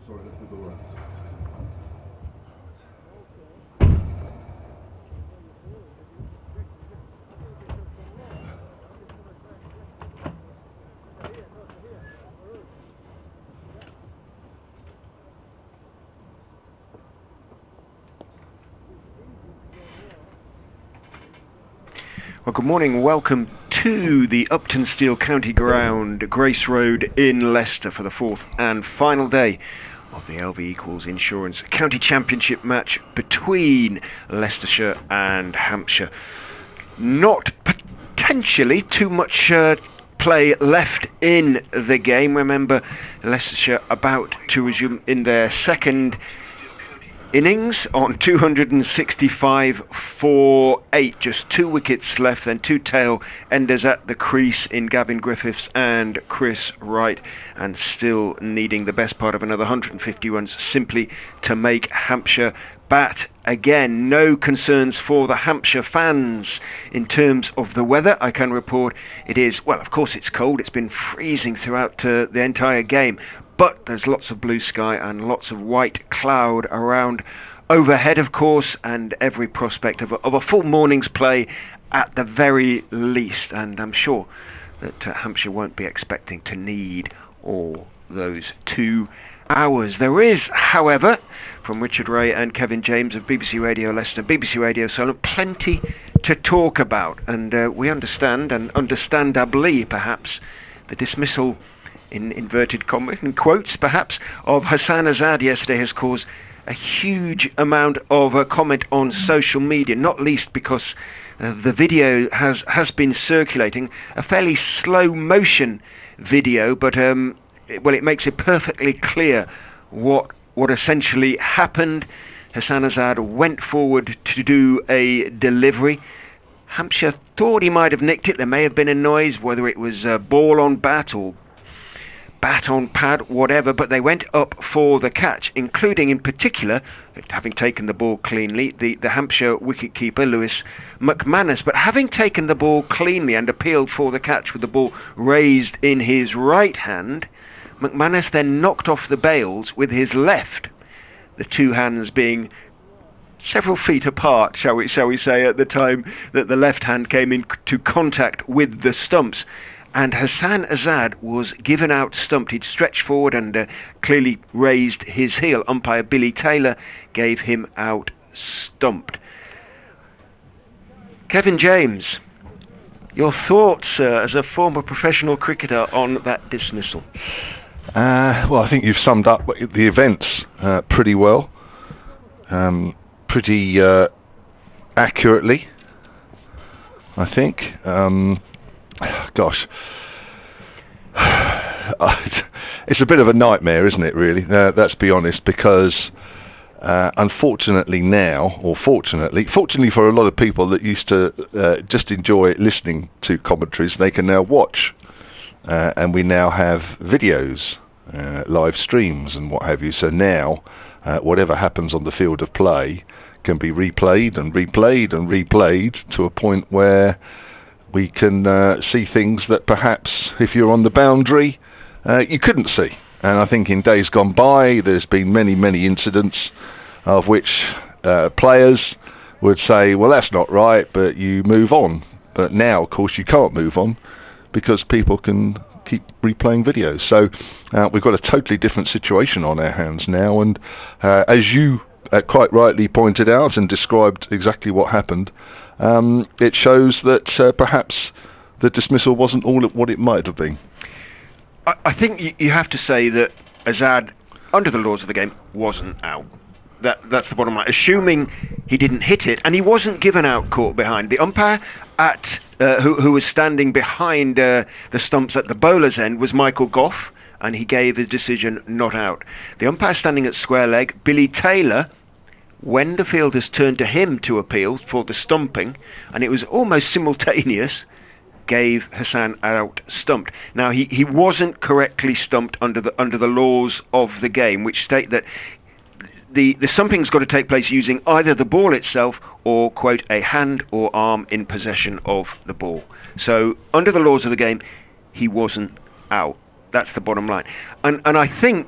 Sorry, that's the door. Well, good morning. Welcome to the Uptonsteel County Ground, Grace Road in Leicester, for the fourth and final day of the LV Equals Insurance County Championship match between Leicestershire and Hampshire. Not potentially too much play left in the game. Remember, Leicestershire about to resume in their second innings on 265 for 8, just 2 wickets left, then 2 tail enders at the crease in Gavin Griffiths and Chris Wright, and still needing the best part of another 150 runs simply to make Hampshire bat again. No concerns for the Hampshire fans in terms of the weather. I can report it is, well, of course it's cold, it's been freezing throughout the entire game, but there's lots of blue sky and lots of white cloud around overhead, of course, and every prospect of a full morning's play at the very least. And I'm sure that Hampshire won't be expecting to need all those 2 hours. There is, however, from Richard Ray and Kevin James of BBC Radio Leicester, BBC Radio Solent, plenty to talk about. And we understand, and understandably perhaps, the dismissal, in inverted commas, in quotes perhaps, of Hassan Azad yesterday has caused a huge amount of comment on social media, not least because the video has been circulating, a fairly slow motion video, but well, it makes it perfectly clear what essentially happened. Hassan Azad went forward to do a delivery. Hampshire thought he might have nicked it. There may have been a noise, whether it was ball on bat or bat on pad, whatever, but they went up for the catch, including in particular, having taken the ball cleanly, the Hampshire wicketkeeper Lewis McManus. But having taken the ball cleanly and appealed for the catch with the ball raised in his right hand, McManus then knocked off the bails with his left, the two hands being several feet apart, shall we say, at the time that the left hand came into contact with the stumps. And Hassan Azad was given out stumped. He'd stretched forward and clearly raised his heel. Umpire Billy Taylor gave him out stumped. Kevin James, your thoughts as a former professional cricketer on that dismissal? Well, I think you've summed up the events pretty well, pretty accurately, I think. Gosh, it's a bit of a nightmare, isn't it, really? Let's be honest, because unfortunately now, or fortunately for a lot of people that used to just enjoy listening to commentaries, they can now watch, and we now have videos, live streams and what have you. So now whatever happens on the field of play can be replayed and replayed and replayed to a point where we can see things that perhaps, if you're on the boundary, you couldn't see. And I think in days gone by, there's been many incidents of which players would say, well, that's not right, but you move on. But now, of course, you can't move on because people can keep replaying videos. So we've got a totally different situation on our hands now. And as you quite rightly pointed out and described exactly what happened, it shows that perhaps the dismissal wasn't all what it might have been. I think you have to say that Azad, under the laws of the game, wasn't out. That's the bottom line. Assuming he didn't hit it, and he wasn't given out caught behind. The umpire who was standing behind the stumps at the bowler's end was Michael Goff, and he gave his decision not out. The umpire standing at square leg, Billy Taylor, when the fielders turned to him to appeal for the stumping, and it was almost simultaneous, gave Hassan out stumped. Now he wasn't correctly stumped under the laws of the game, which state that the stumping's got to take place using either the ball itself or, quote, a hand or arm in possession of the ball. So under the laws of the game, he wasn't out. That's the bottom line. And I think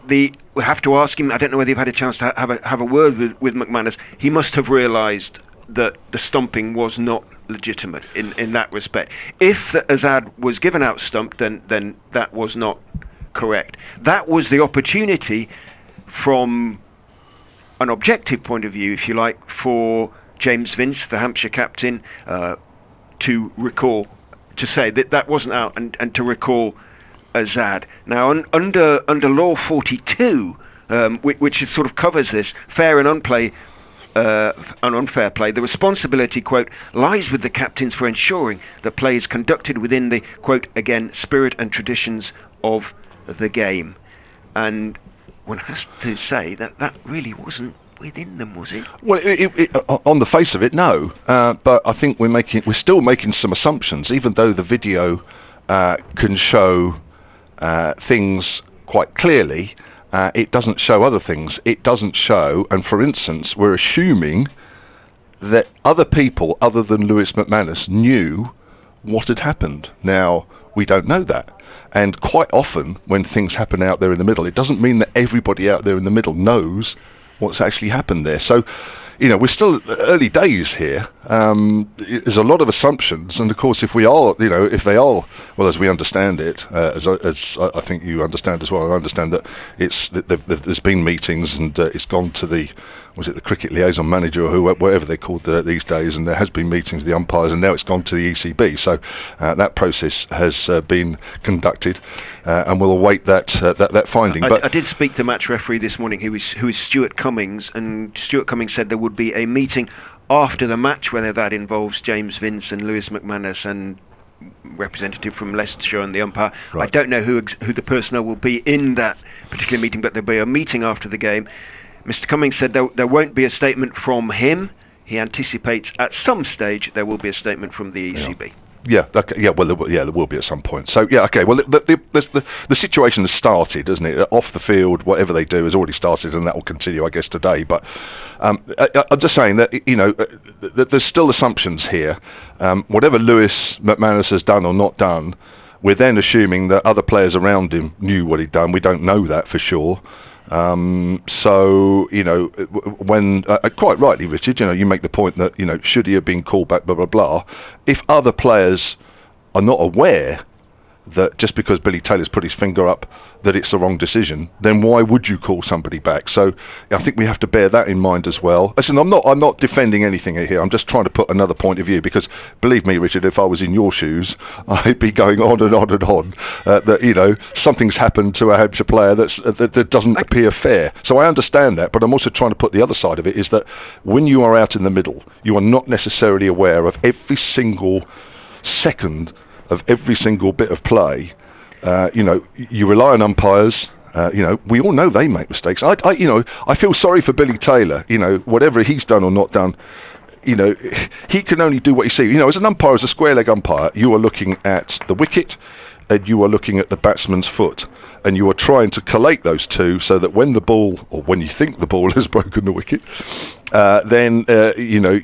we have to ask him. I don't know whether you've had a chance to have a word with McManus. He must have realised that the stumping was not legitimate in that respect. If Azad was given out stumped, then that was not correct. That was the opportunity from an objective point of view, if you like, for James Vince, the Hampshire captain, to say that wasn't out and to recall Azad. Now, under Law 42, which sort of covers this, fair and unfair play, the responsibility, quote, lies with the captains for ensuring that play is conducted within the, quote, again, spirit and traditions of the game. And one has to say that really wasn't within them, was it? Well, on the face of it, no. But I think we're still making some assumptions, even though the video can show things quite clearly. It doesn't show other things. It doesn't show, and for instance, we're assuming that other people other than Lewis McManus knew what had happened. Now, we don't know that. And quite often, when things happen out there in the middle, it doesn't mean that everybody out there in the middle knows what's actually happened there. So, we're still early days here. There's a lot of assumptions, and of course, if they are, well, as we understand it, as I think you understand as well, I understand that there's been meetings, and it's gone to the cricket liaison manager or whatever they're called these days, and there has been meetings with the umpires, and now it's gone to the ECB. So that process has been conducted, and we'll await that finding. I did speak to match referee this morning, who is Stuart Cummings, and Stuart Cummings said there would be a meeting after the match, whether that involves James Vince and Lewis McManus and representative from Leicestershire and the umpire. Right. I don't know who the personnel will be in that particular meeting, but there'll be a meeting after the game. Mr. Cummings said there won't be a statement from him. He anticipates at some stage there will be a statement from the ECB. Yeah, okay, yeah, well, there will be at some point. So, yeah, okay, well, the situation has started, hasn't it? Off the field, whatever they do has already started, and that will continue, I guess, today. But I'm just saying that, that there's still assumptions here. Whatever Lewis McManus has done or not done, we're then assuming that other players around him knew what he'd done. We don't know that for sure. So, when, quite rightly, Richard, you make the point that, should he have been called back, blah, blah, blah. If other players are not aware that just because Billy Taylor's put his finger up that it's the wrong decision, then why would you call somebody back? So I think we have to bear that in mind as well. Listen, I'm not defending anything here. I'm just trying to put another point of view, because believe me, Richard, if I was in your shoes, I'd be going on and on and on that something's happened to a Hampshire player that doesn't appear fair. So I understand that, but I'm also trying to put the other side of it, is that when you are out in the middle, you are not necessarily aware of every single second of every single bit of play. You rely on umpires. We all know they make mistakes. I feel sorry for Billy Taylor. Whatever he's done or not done, he can only do what he sees. As an umpire, as a square leg umpire, you are looking at the wicket and you are looking at the batsman's foot, and you are trying to collate those two so that when the ball, or when you think the ball has broken the wicket, then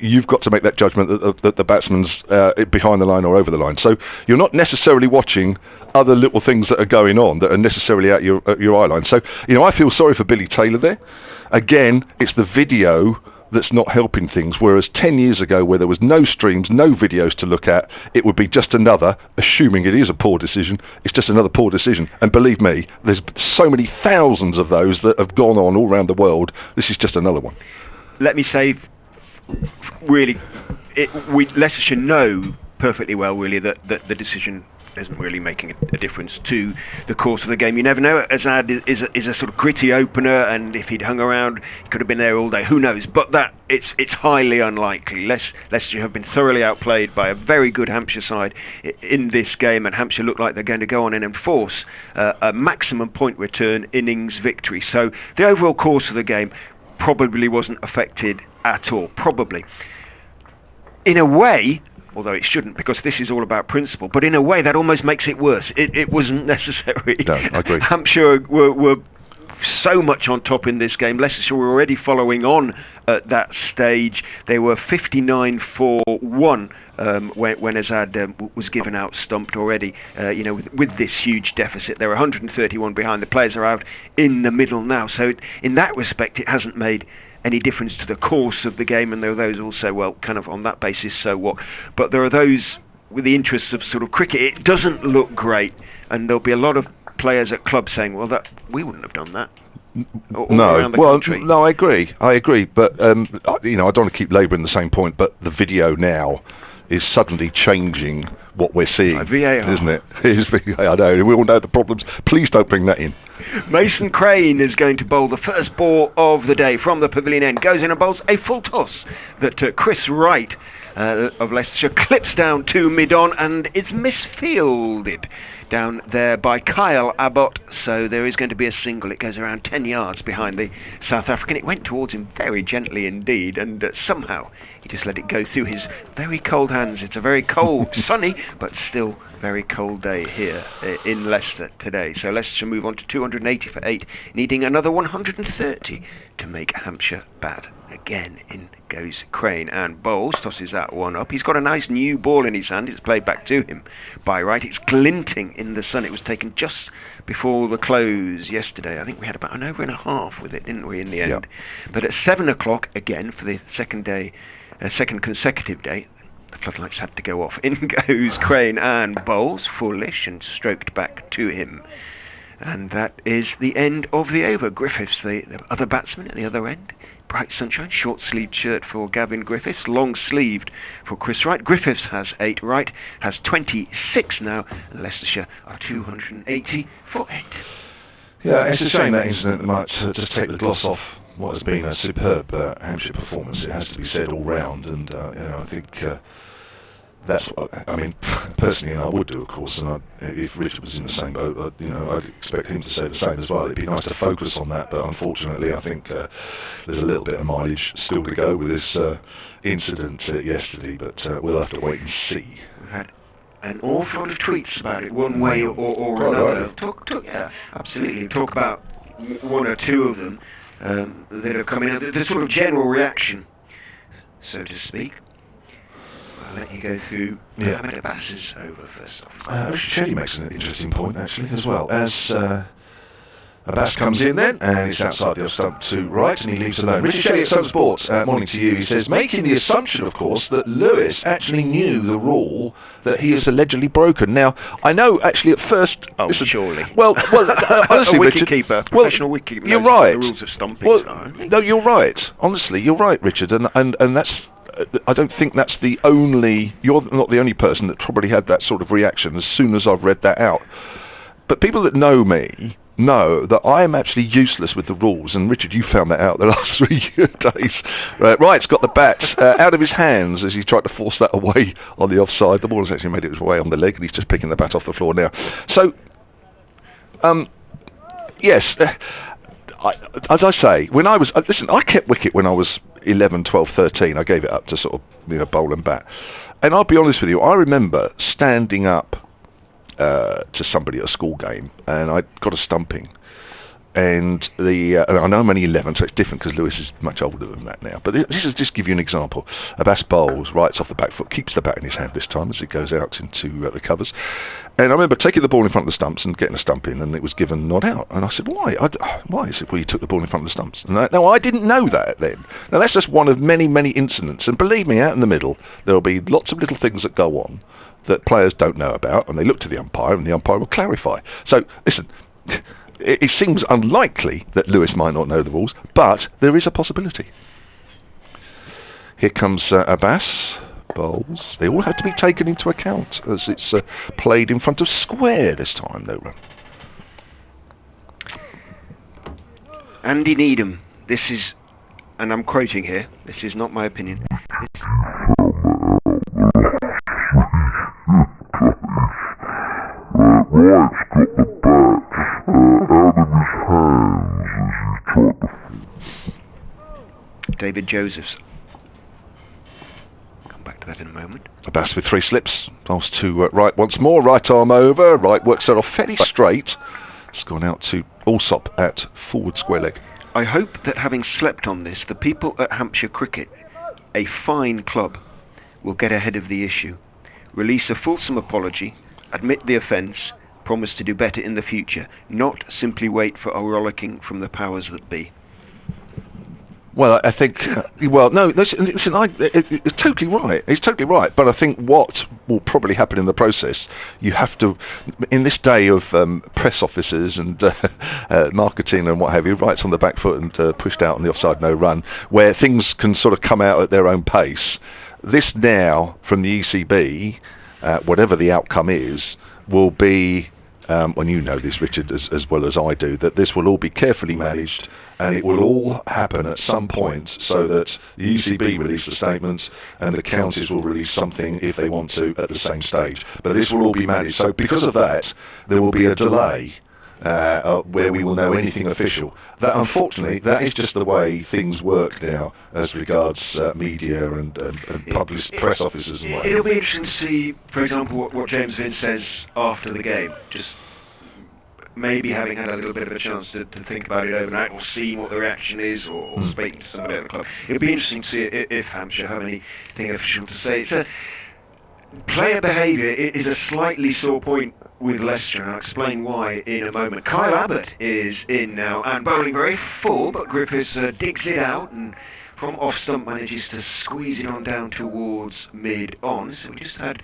you've got to make that judgment that the batsman's behind the line or over the line. So you're not necessarily watching other little things that are going on that are necessarily at your eye line. So I feel sorry for Billy Taylor there. Again, it's the video that's not helping things, whereas 10 years ago, where there was no streams, no videos to look at, it would be just another, assuming it is a poor decision, it's just another poor decision. And believe me, there's so many thousands of those that have gone on all around the world. This is just another one. Let me say, really, Leicestershire know perfectly well, really, that the decision isn't really making a difference to the course of the game. You never know. Azad is a sort of gritty opener, and if he'd hung around, he could have been there all day. Who knows? But it's highly unlikely. Leicestershire have been thoroughly outplayed by a very good Hampshire side in this game, and Hampshire look like they're going to go on and enforce a maximum point return innings victory. So the overall course of the game probably wasn't affected at all. Probably. In a way, although it shouldn't, because this is all about principle, but in a way that almost makes it worse. It wasn't necessary. No, I agree. Hampshire were so much on top in this game. Leicestershire were already following on at that stage. They were 59-1 when Azad was given out stumped already. With this huge deficit, they're 131 behind. The players are out in the middle now. So in that respect, it hasn't made any difference to the course of the game, and there are those also, well, kind of on that basis, so what? But there are those with the interests of sort of cricket. It doesn't look great, and there'll be a lot of players at clubs saying, well, that we wouldn't have done that. No, I agree, but I don't want to keep labouring the same point, but the video now is suddenly changing what we're seeing, VAR. Isn't it? I know, we all know the problems. Please don't bring that in. Mason Crane is going to bowl the first ball of the day from the pavilion end. Goes in and bowls a full toss that Chris Wright of Leicestershire clips down to mid-on, and it's misfielded down there by Kyle Abbott, so there is going to be a single. It goes around 10 yards behind the South African. It went towards him very gently indeed, and somehow he just let it go through his very cold hands. It's a very cold, sunny, but still very cold day here in Leicester today. So Leicestershire move on to 280 for 8, needing another 130 to make Hampshire bad. Again, in goes Crane and bowls, tosses that one up. He's got a nice new ball in his hand. It's played back to him by Wright. It's glinting in the sun. It was taken just before the close yesterday. I think we had about an over and a half with it, didn't we, in the end? Yep. But at 7 o'clock, again, for the second consecutive day, the floodlights had to go off. In goes Crane and bowls, foolish, and stroked back to him. And that is the end of the over. Griffiths, the other batsman at the other end. Bright sunshine, short-sleeved shirt for Gavin Griffiths, long-sleeved for Chris Wright. Griffiths has 8, Wright has 26 now, and Leicestershire are 280 for 8. Yeah, it's a shame that incident might just take the gloss off what has been a superb Hampshire performance. It has to be said all round, and I think that's what I mean. Personally, and I would do, of course. And if Richard was in the same boat, I'd expect him to say the same as well. It'd be nice to focus on that, but unfortunately, I think there's a little bit of mileage still to go with this incident yesterday. But we'll have to wait and see. We've had an awful lot of tweets about it, one way or another. Yeah, absolutely. Talk about one or two of them that have come in. The sort of general reaction, so to speak. I'll let you go through Mohammed Abbas's over first off. Shelley makes an interesting point, actually, as well. As Abbas comes in then, and it's outside the off stump to Wright, and he leaves alone. Richard Shelley at Sun Sports, morning to you. He says, making the assumption, of course, that Lewis actually knew the rule that he has allegedly broken. Now, I know, actually, at first... Oh, surely. Well, honestly, a Richard... Wicketkeeper, professional wicketkeeper. You're right. The rules of stumping. No, you're right. Honestly, you're right, Richard, and that's... I don't think that's the only... You're not the only person that probably had that sort of reaction as soon as I've read that out. But people that know me know that I am actually useless with the rules, and Richard, you found that out the last 3 days. Wright's got the bat out of his hands as he tried to force that away on the offside. The ball has actually made its way on the leg, and he's just picking the bat off the floor now. So, yes... as I say, when I was... listen, I kept wicket when I was 11, 12, 13. I gave it up to sort of bowl and bat. And I'll be honest with you, I remember standing up to somebody at a school game, and I got a stumping. And I know I'm only 11, so it's different because Lewis is much older than that now. But this is just give you an example. Abbas bowls, Wrights off the back foot, keeps the bat in his hand this time as it goes out into the covers. And I remember taking the ball in front of the stumps and getting a stump in, and it was given not out. And I said, why? Why? He said, well, you took the ball in front of the stumps. And no, I didn't know that then. Now, that's just one of many, many incidents. And believe me, out in the middle, there will be lots of little things that go on that players don't know about, and they look to the umpire, and the umpire will clarify. So, listen... It seems unlikely that Lewis might not know the rules, but there is a possibility. Here comes Abbas. Bowls. They all have to be taken into account as it's played in front of square this time, no run. Andy Needham. This is, and I'm quoting here, this is not my opinion. Wright's got the bat out of his hands as he tried to... David Josephs. Come back to that in a moment. Abbas with 3 slips. Pass to Wright once more. Right arm over. Wright works that off fairly straight. It's gone out to Allsop at forward square leg. I hope that having slept on this, the people at Hampshire Cricket, a fine club, will get ahead of the issue, release a fulsome apology, admit the offence, promise to do better in the future, not simply wait for a rollicking from the powers that be. Well, I think, no, listen, it's totally right. It's totally right. But I think what will probably happen in the process, you have to, in this day of press officers and marketing and what have you, rights on the back foot and pushed out on the offside no run, where things can sort of come out at their own pace. This now, from the ECB, whatever the outcome is, will be, and you know this, Richard, as well as I do, that this will all be carefully managed, and it will all happen at some point so that the ECB release the statements and the counties will release something if they want to at the same stage. But this will all be managed. So because of that, there will be a delay where we will know anything official. That, unfortunately, that is just the way things work now as regards media and published press officers and whatever. It'll be interesting to see, for example, what James Vinn says after the game. Just maybe having had a little bit of a chance to think about it overnight, or see what the reaction is, or speaking to somebody at the club. It'll be interesting to see if Hampshire have anything official to say. Player behaviour is a slightly sore point with Leicester, and I'll explain why in a moment. Kyle Abbott is in now and bowling very full, but Griffiths digs it out and from off stump manages to squeeze it on down towards mid-on. So we just had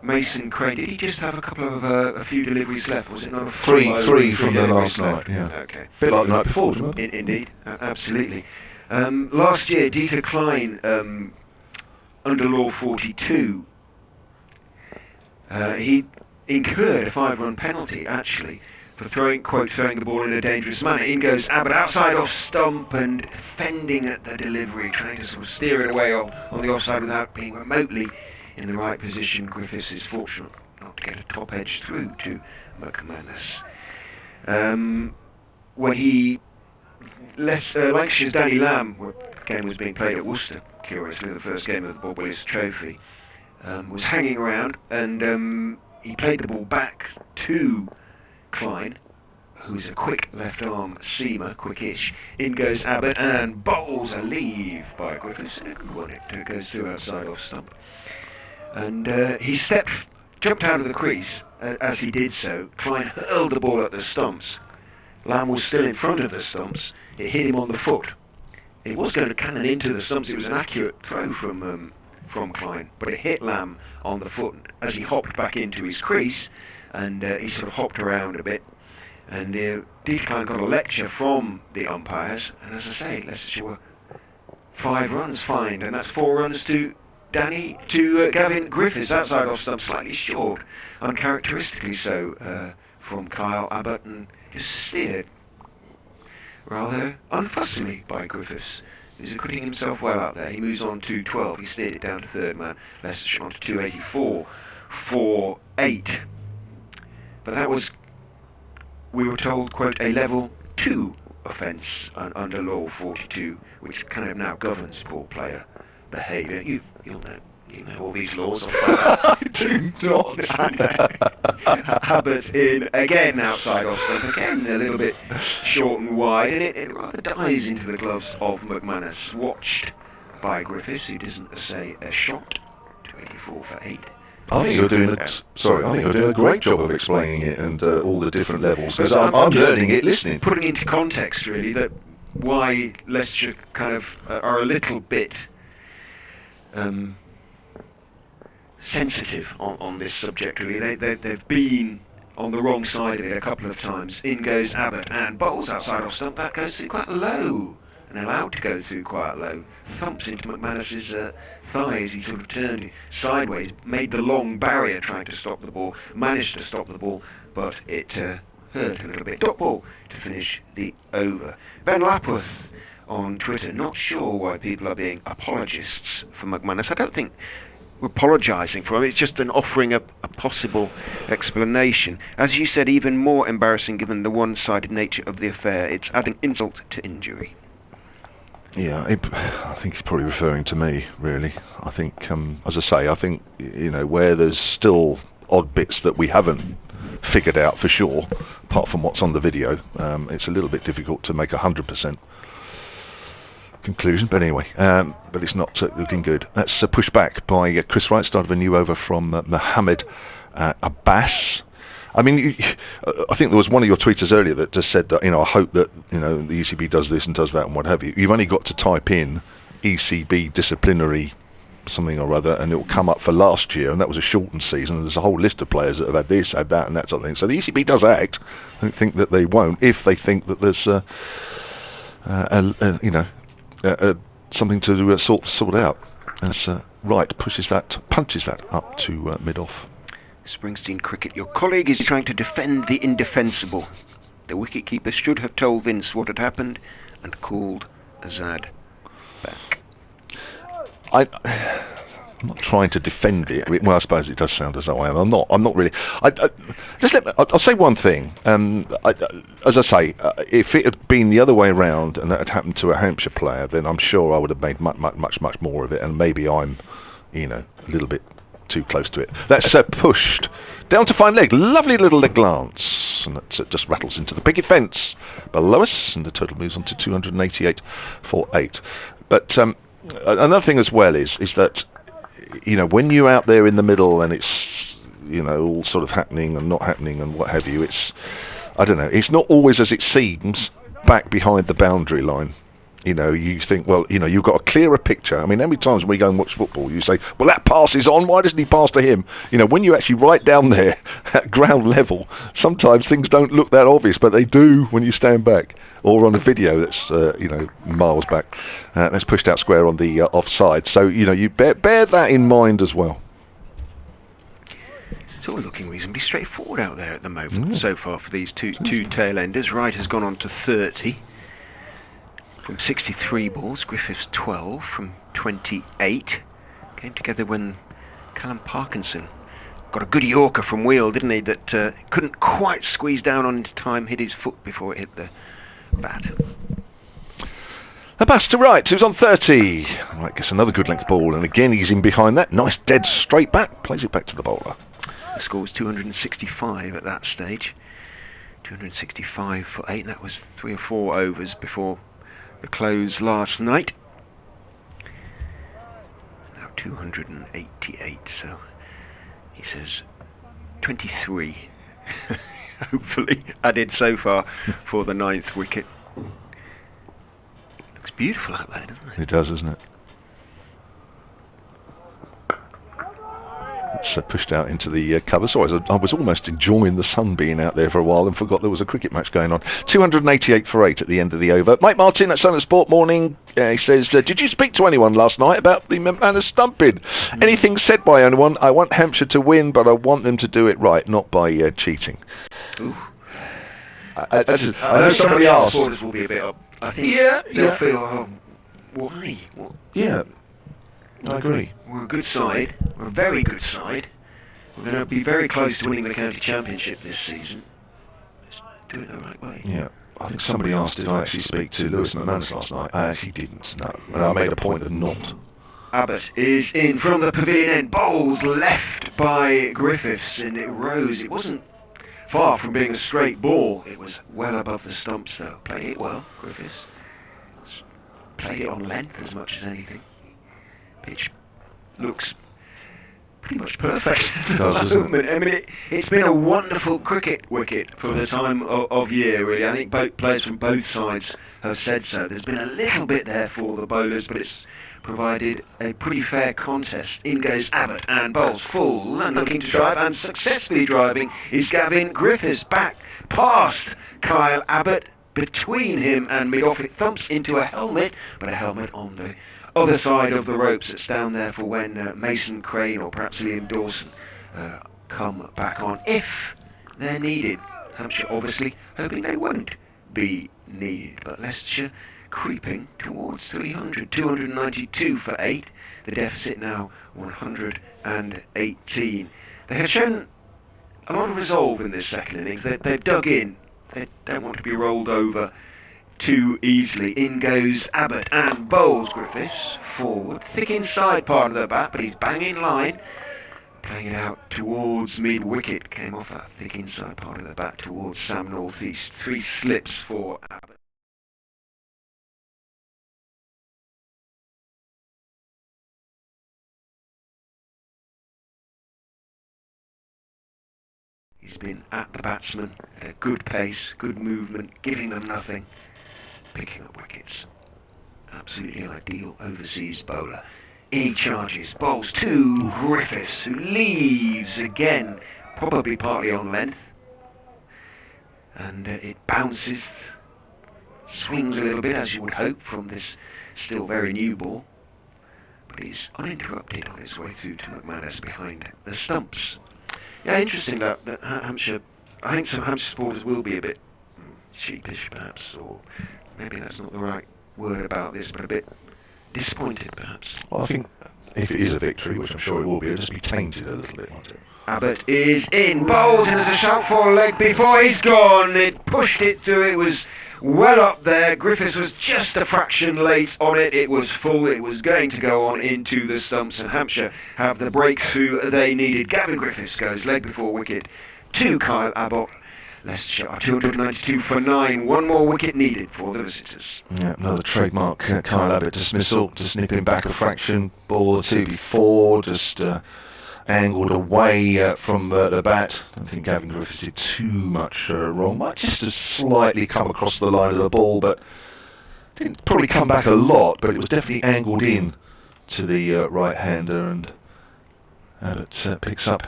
Mason Crane. Did he just have a couple of a few deliveries left? Was it not a three from the last night? Yeah. Okay. Bit like the night before, didn't it? Indeed, absolutely. Last year, Dieter Klein, under Law 42, he incurred a 5-run penalty, actually, for throwing the ball in a dangerous manner. In goes Abbott, outside off stump and fending at the delivery, trying to sort of steer it away on the offside without being remotely in the right position. Griffiths is fortunate not to get a top edge through to McManus. When Lancashire's Danny Lamb, the game was being played at Worcester, curiously, the first game of the Bob Willis Trophy, was hanging around, and he played the ball back to Klein, who's a quick left-arm seamer, quickish. In goes Abbott, and bowls a leave by Griffiths, and a good one. It goes through outside off stump. And he jumped out of the crease. As he did so, Klein hurled the ball at the stumps. Lamb was still in front of the stumps. It hit him on the foot. It was going to cannon into the stumps. It was an accurate throw from Klein, but it hit Lamb on the foot as he hopped back into his crease, and he sort of hopped around a bit, and Dieter Klein got a lecture from the umpires, and as I say, Leicestershire were 5 runs fined, and that's 4 runs to Gavin Griffiths, outside off stump, slightly short, uncharacteristically so, from Kyle Abbott, and just steered rather unfussily by Griffiths. He's acquitting himself well out there. He moves on to 12. He steered it down to third man. Leicestershire on to 284 for 8. But that was, we were told, quote, a level 2 offence under Law 42, which kind of now governs ball player behaviour. You'll know. You know all these laws. I do not. Abbott in again, outside off stump, again a little bit short and wide, and it rather dies into the gloves of McManus. Watched by Griffiths, who doesn't say a shot. 284 for 8. I think you're doing a great job of explaining it and all the different levels, because I'm learning it listening. Putting into context, really, that why Leicestershire kind of are a little bit sensitive on this subject, really. They've been on the wrong side of it a couple of times. In goes Abbott, and bowls outside off stump. That goes through quite low, and allowed to go through quite low. Thumps into McManus's thighs. He sort of turned sideways, made the long barrier trying to stop the ball, managed to stop the ball, but it hurt a little bit. Dot ball to finish the over. Ben Lapworth on Twitter, not sure why people are being apologists for McManus. I don't think we're apologising for him, it's just an offering a possible explanation. As you said, even more embarrassing given the one-sided nature of the affair. It's adding insult to injury. Yeah, I think he's probably referring to me, really. I think, as I say, I think, where there's still odd bits that we haven't figured out for sure, apart from what's on the video. It's a little bit difficult to make 100% conclusion, but anyway, but it's not looking good. That's a push back by Chris Wright, start of a new over from Mohammed Abbas. I mean, I think there was one of your tweeters earlier that just said that, I hope that, the ECB does this and does that and what have you. You've only got to type in ECB disciplinary something or other, and it will come up for last year, and that was a shortened season, and there's a whole list of players that have had this, had that, and that sort of thing. So the ECB does act. I don't think that they won't, if they think that there's something to sort out. And Wright punches that up to mid-off. Springsteen Cricket, your colleague is trying to defend the indefensible. The wicketkeeper should have told Vince what had happened and called Azad back. I'm not trying to defend it. Well, I suppose it does sound as though I am. I'm not really. I'll say one thing. As I say, if it had been the other way around and that had happened to a Hampshire player, then I'm sure I would have made much more of it. And maybe I'm, a little bit too close to it. That's pushed down to fine leg. Lovely little leg glance, and that just rattles into the picket fence below us, and the total moves on to 288 for 8. But another thing as well is that when you're out there in the middle and it's all sort of happening and not happening and what have you, I don't know, it's not always as it seems back behind the boundary line. You think, well, you've got a clearer picture. I mean, how many times when we go and watch football, you say, well, that pass is on, why doesn't he pass to him? When you're actually right down there at ground level, sometimes things don't look that obvious, but they do when you stand back. Or on a video that's, miles back. That's pushed out square on the offside. So, you bear that in mind as well. It's all looking reasonably straightforward out there at the moment so far for these two tail-enders. Wright has gone on to 30 from 63 balls, Griffiths 12 from 28. Came together when Callum Parkinson got a good Yorker from Wheel, didn't he, that couldn't quite squeeze down on into time, hit his foot before it hit the bat. A pass to Wright, who's on 30. Right, gets another good length ball, and again he's in behind that. Nice dead straight back, plays it back to the bowler. The score was 265 at that stage. 265 for 8, that was 3 or 4 overs before the close last night. Now 288, so he says 23 hopefully added so far for the 9th wicket. Looks beautiful out there, doesn't it? It does, doesn't it? It's pushed out into the cover. So I was almost enjoying the sun being out there for a while and forgot there was a cricket match going on. 288 for 8 at the end of the over. Mike Martin at Sunday Sport Morning, he says, did you speak to anyone last night about the McManus stumping? Anything said by anyone? I want Hampshire to win, but I want them to do it right, not by cheating. Ooh. I know somebody asked. Supporters will be a bit up. I think they'll feel, why? What? Yeah. I agree. We're a good side. We're a very good side. We're going to be very close to winning the county championship this season. Let's do it the right way. Yeah. I think somebody asked, did I actually speak to Lewis McManus last night? I actually didn't, no. And I made a point of not. Abbott is in from the pavilion end. Bowls left by Griffiths, and it rose. It wasn't far from being a straight ball. It was well above the stumps, though. Played it well, Griffiths. Played it on length as much as anything. Pitch looks pretty much perfect at the moment. I mean, it's been a wonderful cricket wicket for the time of year, really. I think both players from both sides have said so. There's been a little bit there for the bowlers, but it's provided a pretty fair contest. In goes Abbott and bowls full and looking to drive, and successfully driving is Gavin Griffiths back past Kyle Abbott. Between him and mid-off, it thumps into a helmet, but a helmet on the other side of the ropes that's down there for when Mason Crane or perhaps Liam Dawson come back on, if they're needed. Hampshire obviously hoping they won't be needed, but Leicestershire creeping towards 300, 292 for 8, the deficit now 118. They have shown a lot of resolve in this second innings. They've dug in. They don't want to be rolled over too easily. In goes Abbott and bowls Griffiths forward. Thick inside part of the bat, but he's bang in line. playing it out towards mid-wicket, came off that thick inside part of the bat towards Sam North East. 3 slips for Abbott. He's been at the batsman at a good pace, good movement, giving them nothing, picking up wickets. Absolutely ideal overseas bowler. He charges, bowls to Griffiths, who leaves again, probably partly on length. And it bounces, swings a little bit, as you would hope, from this still very new ball. But he's uninterrupted on his way through to McManus behind the stumps. Yeah, interesting that Hampshire, I think some Hampshire supporters will be a bit sheepish perhaps, or maybe that's not the right word about this, but a bit disappointed perhaps. Well, I think if it is a victory, which I'm sure it will be, it'll just be tainted a little bit, won't it? Abbott is in, bowled, and there's a shout for a leg before he's gone. It pushed it through, it was well up there. Griffiths was just a fraction late on it. It was full, it was going to go on into the stumps, and Hampshire have the breakthrough they needed. Gavin Griffiths goes leg before wicket to Kyle Abbott. Leicestershire are 292 for 9. One more wicket needed for the visitors. Yeah, another trademark Kyle Abbott dismissal, just nipping back a fraction. Ball or two before, just angled away from the bat. I don't think Gavin Griffiths did too much wrong. Might just have slightly come across the line of the ball, but didn't probably come back a lot, but it was definitely angled in to the right-hander, and Abbott picks up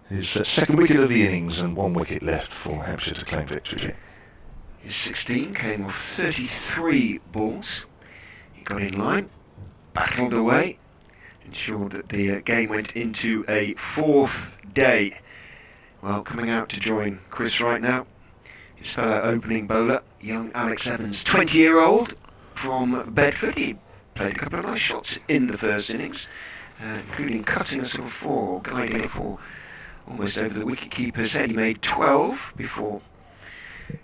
his second wicket of the innings, and 1 wicket left for Hampshire to claim victory. His 16 came off 33 balls. He got in line, battled away, ensured that the game went into a 4th day. Well, coming out to join Chris right now, his fellow opening bowler, young Alex Evans, 20-year-old from Bedford. He played a couple of nice shots in the first innings, including cutting a sort of 4, guiding a 4 almost over the wicket-keeper's head. He made 12 before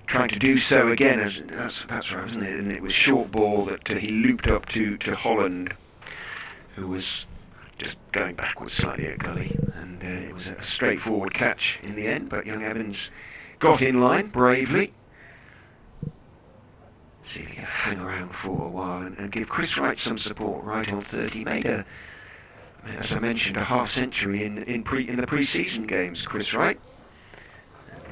trying to do so again. That's right, isn't it? And it was short ball that he looped up to Holland, who was just going backwards slightly at gully, and it was a straightforward catch in the end, but young Evans got in line bravely. See if he can hang around for a while and give Chris Wright some support right on 30. Made as I mentioned, a half century in the pre-season games, Chris Wright.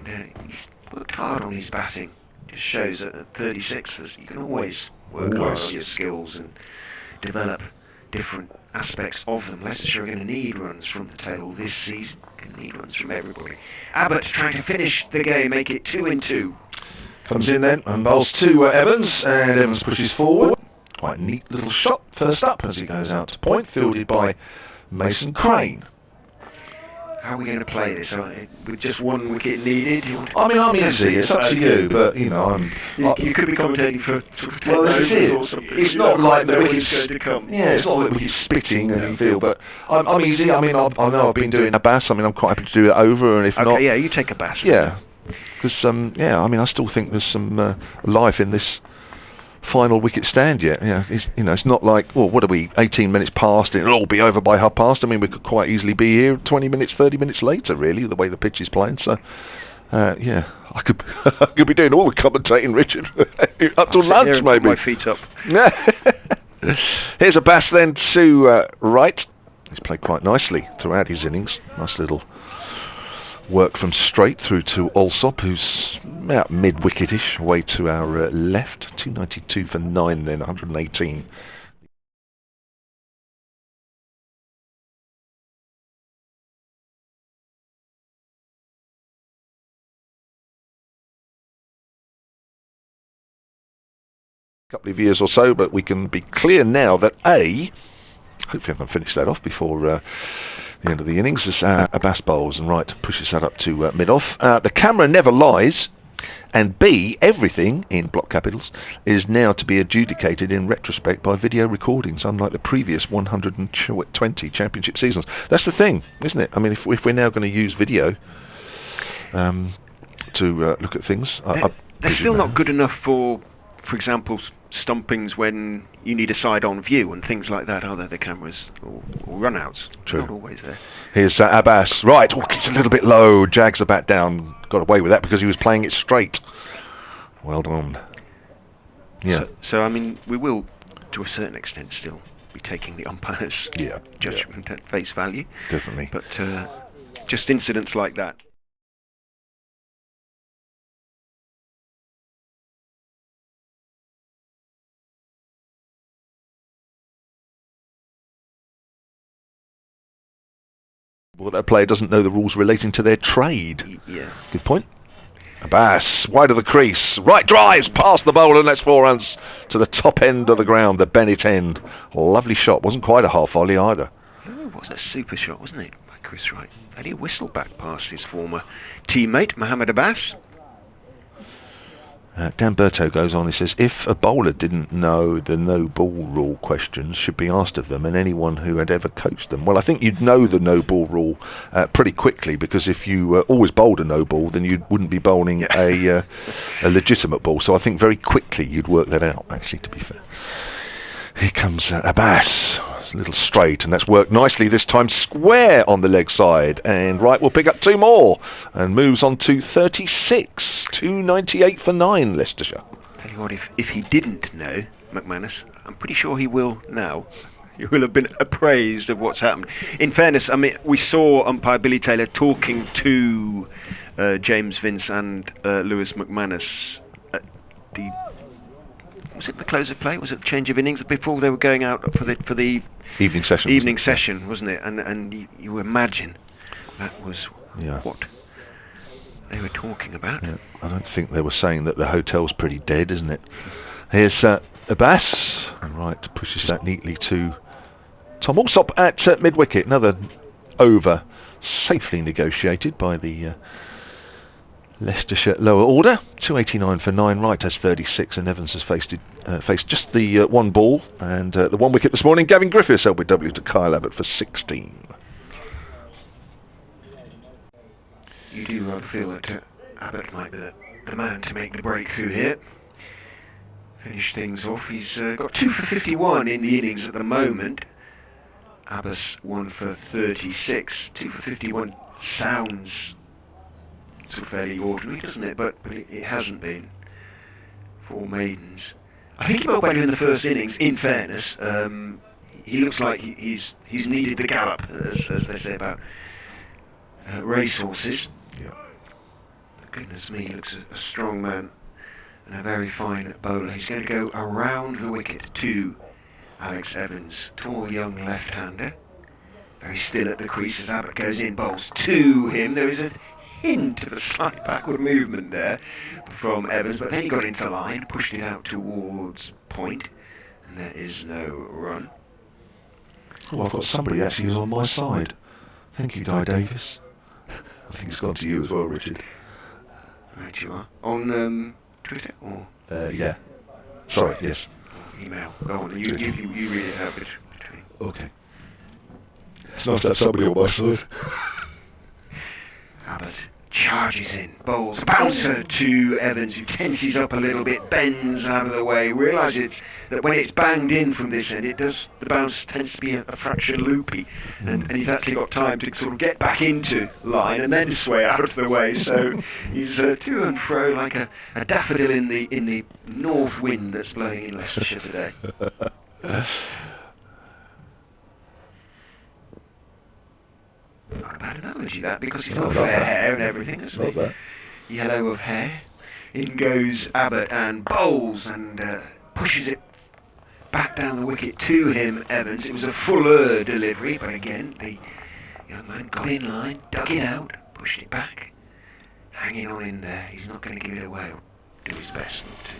And he's worked hard on his batting. Just shows that at 36 you can always work hard on your skills and develop different aspects of them. Leicestershire are going to need runs from the tail this season. Going to need runs from everybody. Abbott trying to finish the game, make it 2-2. Comes in then and bowls to Evans, and Evans pushes forward. Quite a neat little shot first up as he goes out to point, fielded by Mason Crane. How are we going to play this? With just 1 wicket needed? I mean, I'm easy, it's up to you, but you know, you could be commentating for sort of 10 overs or something. It's not like the wicket's going to come. Yeah, it's not like the wicket's spitting and you feel, but I'm easy. I mean, I know I've been doing a bass. I mean, I'm quite happy to do it over, and if not, yeah, you take a bass. Yeah, because yeah, I mean, I still think there's some life in this final wicket stand yet. Yeah, it's not like, well, what are we, 18 minutes past, it'll all be over by 1:30. I mean, we could quite easily be here 20 minutes, 30 minutes later, really, the way the pitch is playing. So, yeah, I could be doing all the commentating, Richard, up till lunch, maybe. My feet up. Here's a bass then to Wright. He's played quite nicely throughout his innings. Nice little work from straight through to Alsop, who's about mid-wicketish, away to our left. 292 for 9 then, 118. Couple of years or so, but we can be clear now that hopefully I can finish that off before the end of the innings, as Abbas bowls and Wright pushes that up to mid-off. The camera never lies, and B, everything, in block capitals, is now to be adjudicated in retrospect by video recordings, unlike the previous 120 championship seasons. That's the thing, isn't it? I mean, if we're now going to use video to look at things... They're still not good enough for for example, stumpings when you need a side-on view and things like that, are there, the cameras, or run-outs? True. Not always there. Here's Abbas. Right, it's a little bit low. Jags the bat down. Got away with that because he was playing it straight. Well done. Yeah. So I mean, we will, to a certain extent, still be taking the umpire's judgment at face value. Definitely. But just incidents like that. Well, that player doesn't know the rules relating to their trade. Yeah. Good point. Abbas, wide of the crease, right drives past the bowler, and that's 4 runs to the top end of the ground, the Bennett end. Lovely shot, wasn't quite a half volley either. Oh, it was a super shot, wasn't it, by Chris Wright? And he whistled back past his former teammate, Mohammed Abbas. Dan Berto goes on, he says, if a bowler didn't know the no ball rule, questions should be asked of them and anyone who had ever coached them. Well, I think you'd know the no ball rule pretty quickly, because if you always bowled a no ball, then you wouldn't be bowling a legitimate ball. So I think very quickly you'd work that out, actually, to be fair. Here comes Abbas. It's a little straight, and that's worked nicely this time, square on the leg side. And Wright will pick up 2 more and moves on to 36. 298 for 9, Leicestershire. Tell you what, if he didn't know, McManus, I'm pretty sure he will now. He will have been appraised of what's happened. In fairness, I mean, we saw umpire Billy Taylor talking to James Vince and Lewis McManus at the... Was it the close of play? Was it the change of innings before they were going out for the evening session? Evening session, wasn't it? And you imagine that was what they were talking about. Yeah. I don't think they were saying that the hotel's pretty dead, isn't it? Here's Abbas, and Wright pushes that neatly to Tom Alsop at mid-wicket. Another over, safely negotiated by the Leicestershire lower order. 289 for 9. Wright has 36, and Evans has faced just the 1 ball and the 1 wicket this morning. Gavin Griffiths LBW to Kyle Abbott for 16. You do feel that Abbott might be the man to make the breakthrough here. Finish things off. He's got 2 for 51 in the innings at the moment. Abbas 1 for 36. 2 for 51 sounds sort of fairly ordinary, doesn't it? But it hasn't been for maidens. I think he bowled better in the first innings, in fairness. He looks like he's needed the gallop, as they say about racehorses. Yeah. Goodness me, he looks a strong man and a very fine bowler. He's going to go around the wicket to Alex Evans, tall young left-hander. Very still at the crease as Abbott goes in, bowls to him. There is a hint of a slight backward movement there from Evans, but then he got into line, pushed it out towards point, and there is no run. Oh, I've got somebody actually who's on my side. Thank you, Di Davis. I think it's gone to you as well, Richard. Right, you are. On Twitter or? Yeah. Sorry, yes. Email. Go on, you read it out between. Okay. It's nice to have somebody on my side. Abbott charges in, bowls, bouncer to Evans, who tenses up a little bit, bends out of the way, realises that when it's banged in from this end, the bounce tends to be a fraction loopy, and he's actually got time to sort of get back into line and then sway out of the way. So he's to and fro like a daffodil in the north wind that's blowing in Leicestershire today. Not a bad analogy, that, because he's got fair hair and everything, hasn't he? Yellow of hair. In goes Abbott and bowls and pushes it back down the wicket to him, Evans. It was a fuller delivery, but again, the young man got in line, dug it out, pushed it back, hanging on in there. He's not going to give it away, or do his best not to.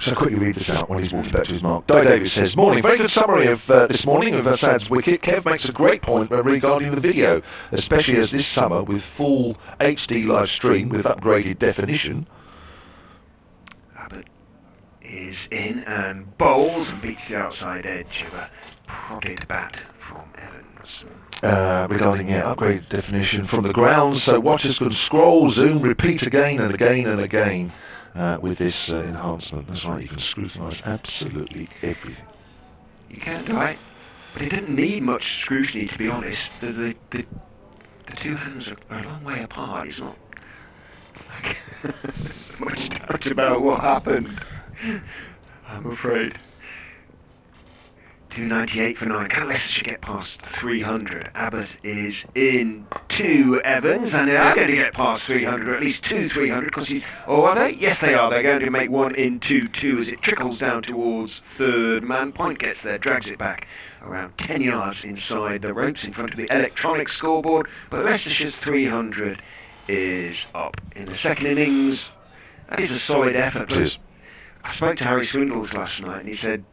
So quickly read this out while he's walking back to his mark. Di Davis says, morning, very good summary of this morning of Assad's wicket. Kev makes a great point regarding the video, especially as this summer with full HD live stream with upgraded definition. Abbott is in and bowls and beats the outside edge of a prodded bat from Evans. Regarding upgraded definition from the ground, so watchers can scroll, zoom, repeat again and again and again. with this enhancement. That's right, you can scrutinise absolutely everything. You can do it, but it didn't need much scrutiny, to be honest. The two hands are a long way apart. It's not like much doubt about what happened, I'm afraid. 298 for 9. Can Leicestershire get past 300? Abbott is in 2 Evans, and they are going to get past 300, or at least 2 300, because he's... Oh, are they? Yes, they are. They're going to make 1 in 2 as it trickles down towards third man. Point gets there, drags it back around 10 yards inside the ropes in front of the electronic scoreboard, but Leicestershire's 300 is up. In the second innings, that is a solid effort. But I spoke to Harry Swindles last night, and he said,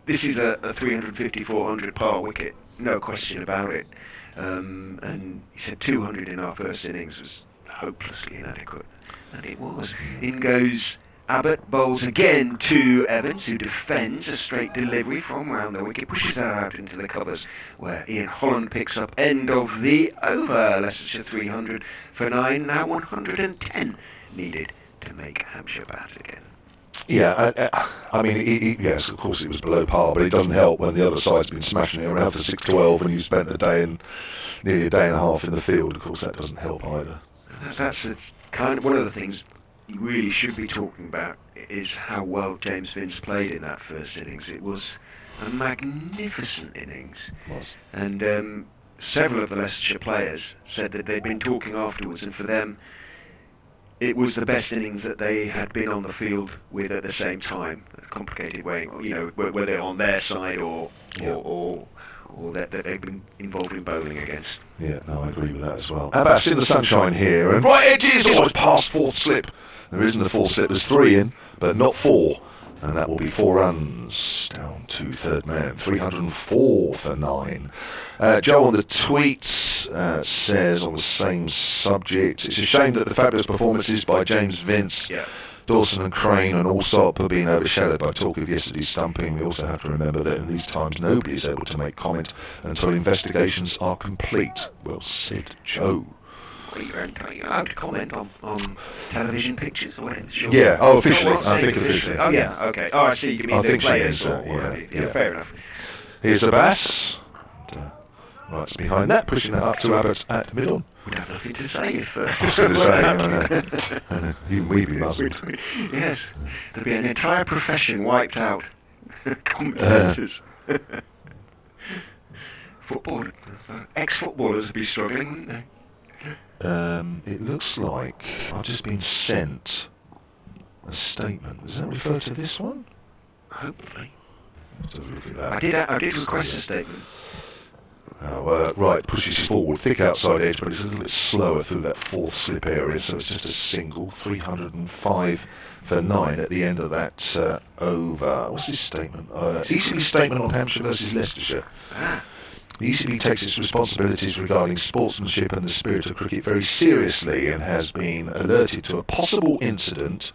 this is a 350, 400 par wicket, no question about it. And he said 200 in our first innings was hopelessly inadequate. And it was. In goes Abbott, bowls again to Evans, who defends a straight delivery from round the wicket, pushes that out into the covers, where Ian Holland picks up end of the over. Leicestershire 300 for 9, now 110 needed to make Hampshire bat again. Yeah, I mean, yes, of course it was below par, but it doesn't help when the other side's been smashing it around for 6-12 and you spent nearly a day and a half in the field. Of course, that doesn't help either. That's kind of one of the things you really should be talking about, is how well James Vince played in that first innings. It was a magnificent innings. It was. And several of the Leicestershire players said that they'd been talking afterwards, and for them, it was the best innings that they had been on the field with at the same time. A complicated way, whether on their side or that they've been involved in bowling against. Yeah, no, I agree with that as well. Abbas in the sunshine here, and right edges, almost past fourth slip. There isn't a fourth slip, there's 3 in, but not 4. And that will be 4 runs down to third man. 304 for 9. Joe on the tweets says on the same subject, it's a shame that the fabulous performances by James Vince, Dawson and Crane and Allsop are being overshadowed by talk of yesterday's stumping. We also have to remember that in these times nobody is able to make comment until investigations are complete. Well said, Joe. You have to comment on television pictures or whatever. Sure. Yeah, officially. I think officially. Oh, yeah, okay. Oh, I see. You mean the players? Yeah, fair enough. Here's Abbas. Right behind that, pushing that up to Abbott at middle. We'd have nothing to say if... I was going to say, I know. Even we'd be muzzled. Yes. There'd be an entire profession wiped out. Commentators. Ex-footballers would be struggling, wouldn't they? It looks like I've just been sent a statement. Does that refer to this one? Hopefully. Let's have a look at that. I did request a statement. Right, pushes forward, thick outside edge, but it's a little bit slower through that fourth slip area, so it's just a single. 305 for 9 at the end of that over. What's his statement? ECB statement on Hampshire versus Leicestershire. The ECB takes its responsibilities regarding sportsmanship and the spirit of cricket very seriously and has been alerted to a possible incident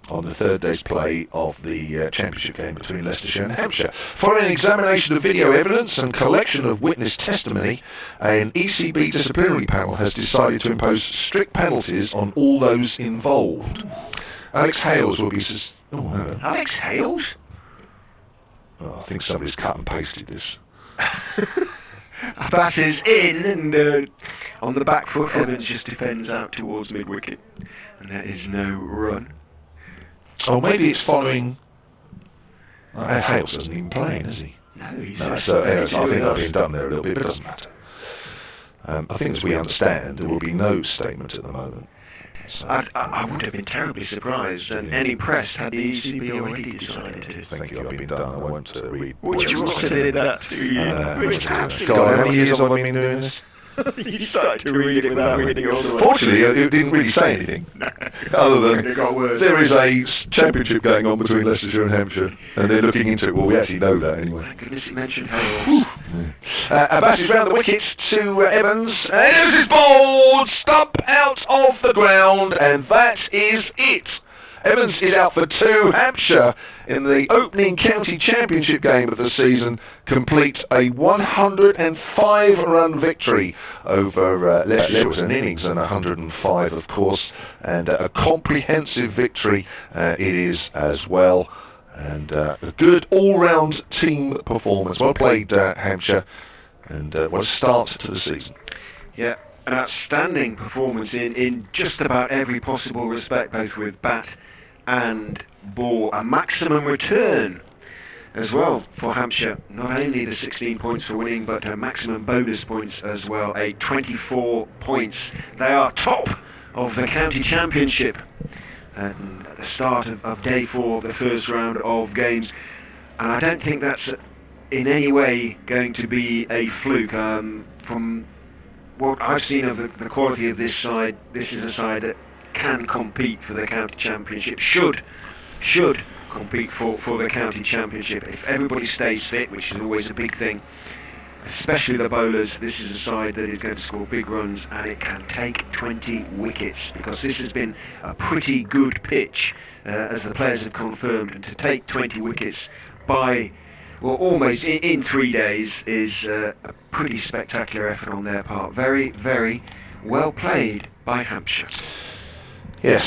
on the third day's play of the championship game between Leicestershire and Hampshire. Following an examination of video evidence and collection of witness testimony, an ECB disciplinary panel has decided to impose strict penalties on all those involved. Alex Hales will be... Alex Hales? Oh, I think somebody's cut and pasted this. Abbas is in, and on the back foot, Evans just defends out towards mid-wicket, and there is no run. Oh, maybe it's following... Hales doesn't even play, does he? No, he's so I think that's been done there a little bit, but it doesn't matter. I think as we understand, there will be no statement at the moment. So, I would have been terribly surprised and impressed had the ECB already decided to. Thank you, I've been done. I won't read. Would you also did that to you? God, how many years have I been doing this? You started to read it without reading all the way. Fortunately, it didn't really say anything. No. Other than there is a championship going on between Leicestershire and Hampshire, and they're looking into it. Well, we actually know that anyway. Thank goodness you mentioned Hales. Abbas is round the wicket to Evans, and Evans is bowled, stump out of the ground, and that is it. Evans is out for 2. Hampshire, in the opening county championship game of the season, completes a 105-run victory over Leicestershire. It was an innings and 105, of course, and a comprehensive victory it is as well. And a good all-round team performance. Well played, Hampshire, and what a start to the season. Yeah, an outstanding performance in just about every possible respect, both with bat and ball. A maximum return as well for Hampshire. Not only the 16 points for winning, but maximum bonus points as well. 24 points. They are top of the county championship. And at the start of day 4 of the first round of games, and I don't think that's in any way going to be a fluke. From what I've seen of the quality of this side, this is a side that can compete for the county championship, should compete for the county championship if everybody stays fit, which is always a big thing. Especially the bowlers. This is a side that is going to score big runs, and it can take 20 wickets, because this has been a pretty good pitch, as the players have confirmed, and to take 20 wickets by, well, almost in 3 days is a pretty spectacular effort on their part. Very, very well played by Hampshire. Yes,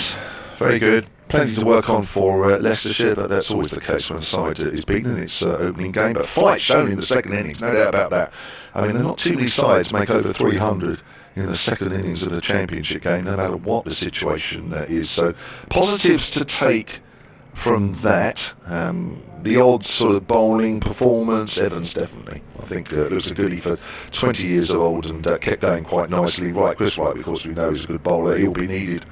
very good. Plenty to work on for Leicestershire, but that's always the case when a side is beaten in its opening game. But fight shown in the second innings, no doubt about that. I mean, there are not too many sides make over 300 in the second innings of the championship game, no matter what the situation is. So, positives to take from that. The odd sort of bowling performance, Evans definitely. I think looks a goodie for 20 years old, and kept going quite nicely. Chris Wright, of course, we know is a good bowler. He'll be needed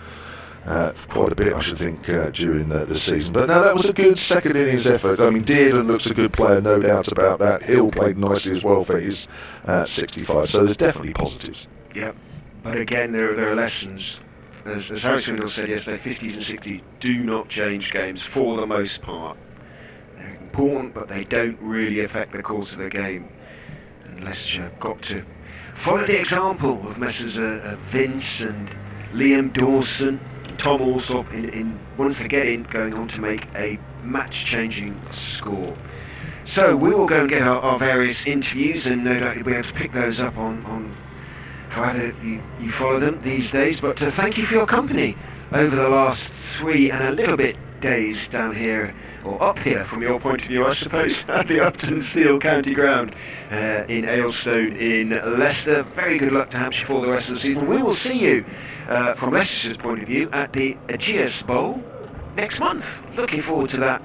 quite a bit, I should think, during the season. But no, that was a good second innings effort. I mean, Dearden looks a good player, no doubt about that. Hill played nicely as well for his 65. So there's definitely positives. Yeah, but again, there are lessons. As Harry Swindle said yesterday, 50s and 60s do not change games for the most part. They're important, but they don't really affect the course of the game. And Leicestershire have got to follow the example of Messrs Vince and Liam Dawson, Tom Alsop in one for getting, going on to make a match-changing score. So we will go and get our various interviews, and no doubt you'll be able to pick those up on however you follow them these days. But thank you for your company over the last 3 and a little bit days down here, or up here from your point of view, I suppose, at the Uptonsteel County Ground in Aylestone in Leicester. Very good luck to Hampshire for the rest of the season. We will see you from Leicestershire's point of view at the Aegeus Bowl next month. Looking forward to that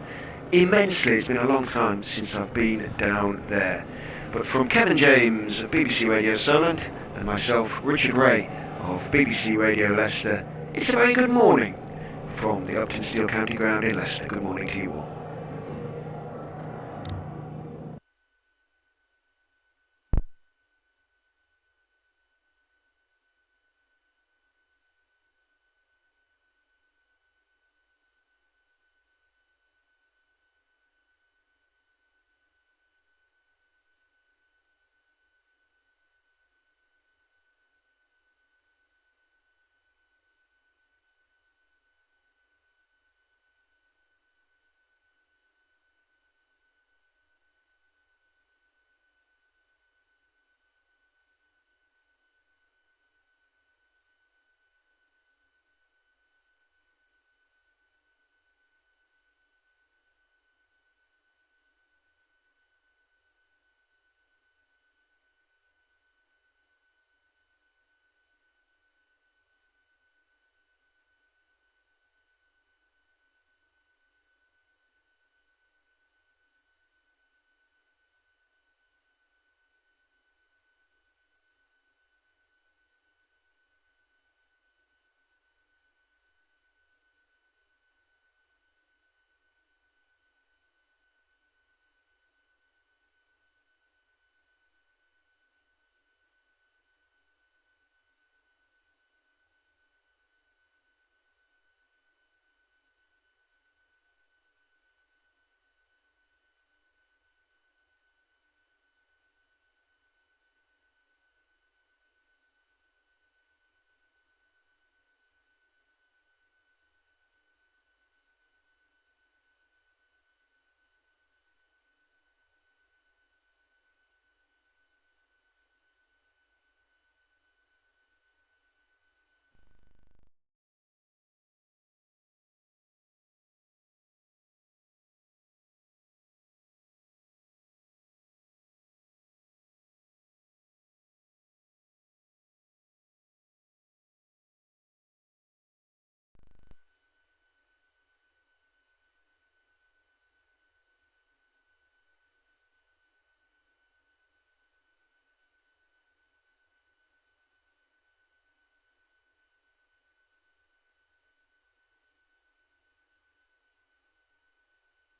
immensely. It's been a long time since I've been down there. But from Kevin James of BBC Radio Sunderland and myself, Richard Ray of BBC Radio Leicester, it's a very good morning from the Uptonsteel County Ground in Leicester. Good morning to you all.